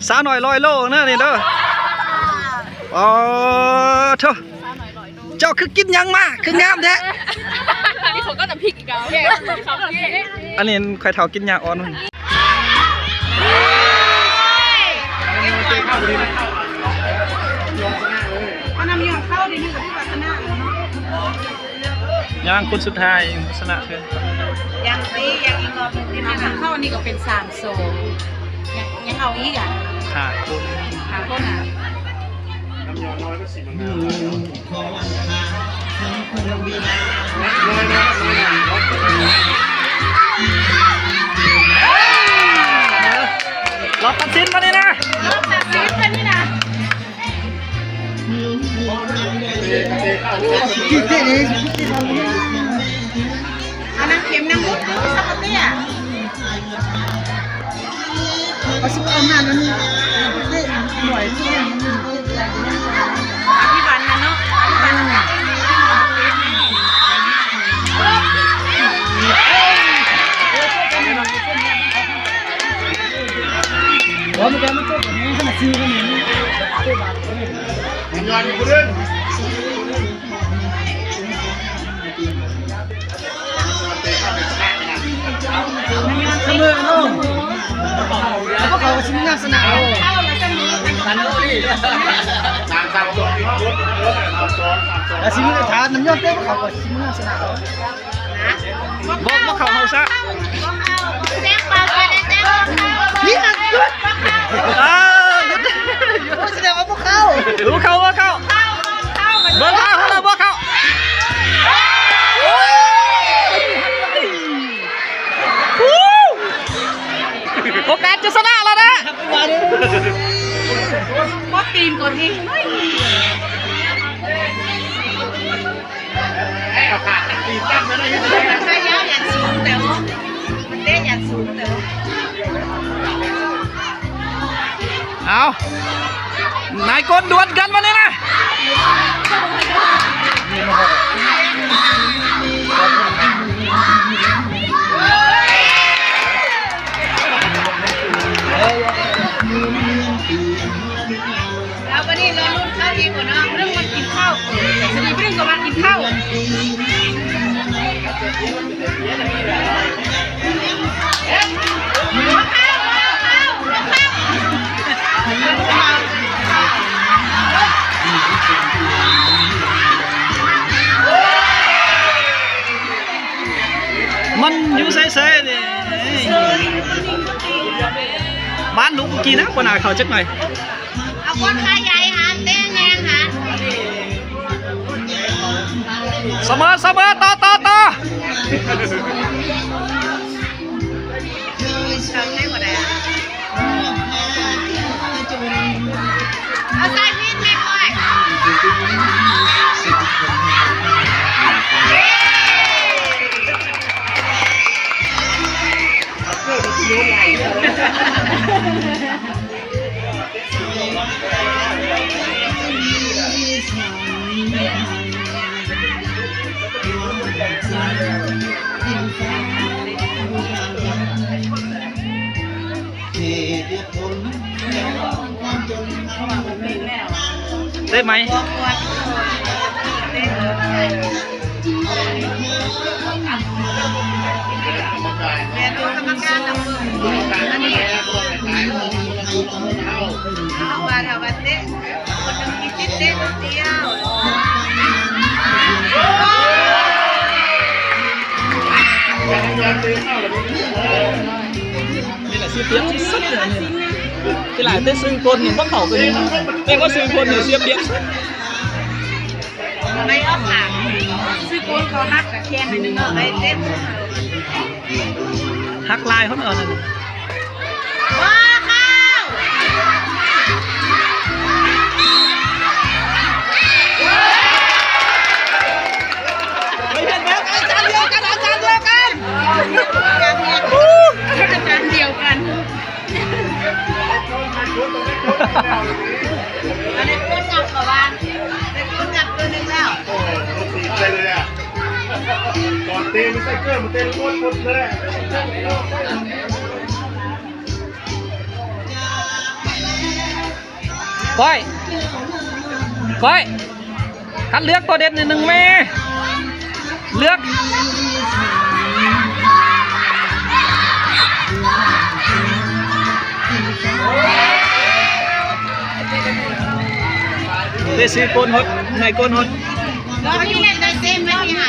สาวหน่อยลอยโลนะนี่เด้ออ๋อเถอะเจ้าคือกินยังมาคืองามแท้นี่เขาก็จะพริกอีกแล้วอันนี้ใครเท่ากินยาอ่อนเอาน้ำยองเข้าดีนึงกับที่วัฒนาย่างคนสุดท้ายชนะเพื่อนยังตียังอีกรอบนึงที่มันเข้านี่ก็เป็น3 โซยังเอาอีกอ่ะหาคนอ่ะน้ำยอน้อยก็สีมันเราตัดสินมาเลยนะอันนั้นเข็มน้ำมุดสักเตี้ยเอาซุปเอามาแล้วนี่หน่วยที่พี่วันนะเนาะพี่วันน่ะว่ามันจะไม่จบแบบนี้ขนาดซีกันนี่ยอดกูเล่นเสมอน้องแล้วก็เขาชิ้นงานสนามตันนี่นางสาวตัวนี้รถแล้วชิ้นทานน้ำยอดเต้เขาก็ชิ้นงานสนามบอกเขาเขาซะแจ้งเปล่าเลยแจ้งนี่อัดยุดยุดแสดงว่าพวกเขารู้เขาว่าเขาเบอร์เขาเราบอกเขาโอกาสจะชนะแล้วนะก็ตีนก่อนที่เอาขาดตีตั้งไม่ได้ยังไงถ้ายาวอย่างสูงแต่ว่ามันเต้นอย่างสูงแต่ว่าเอานายกลดวลกันมาเนี่ยนะแล้ววันนี้เราลุ้นข้าวดีกว่านะเรื่องมันกินข้าวสนีเรื่องกับมันกินข้าวมันอยู่ใส่ๆนี่บ้านลุงกี่นะปนาเขาจักหน่อยเอาคนขาใหญ่หันเต้นแงงหันเสมอต่อทำได้หมดเลยเอาใส่พิษไม่ค่อยได้ไหมแม่ตัวกรรมการนำมืออันนี้เอาว่าเต้คนนึงกินเต้เดียวนี่แหละเสียเปรียบที่สุดเลยนี่ที่หลายเต้ซื้อคนหนึ่งพวกเขาตัวนี้เต้ก็ซื้อคนหนึ่งเสียเปรียบไม่เอาผักซื้อโกนเขาหักกับแคนไปนึงเอาไปเต้นหักลายเขาเอานั่นว้าข้าวไม่เห็นแล้วอาจารย์เดียวกันอาจารย์เดียวกันอันนี้ต้นงับกับวานเป็นต้นงับตัวนึงแล้วโอ้โหสีเลยอ่ะก่อนเต้ไม่ใช่เกินมันเต้โคตรเลย ก้อยก้อยคัดเลือกตัวเด่นหนึ่งแม่เลือกเดซี่โกนหดไงโกนหด แล้วนี่เล่นได้เต็มไหมที่หา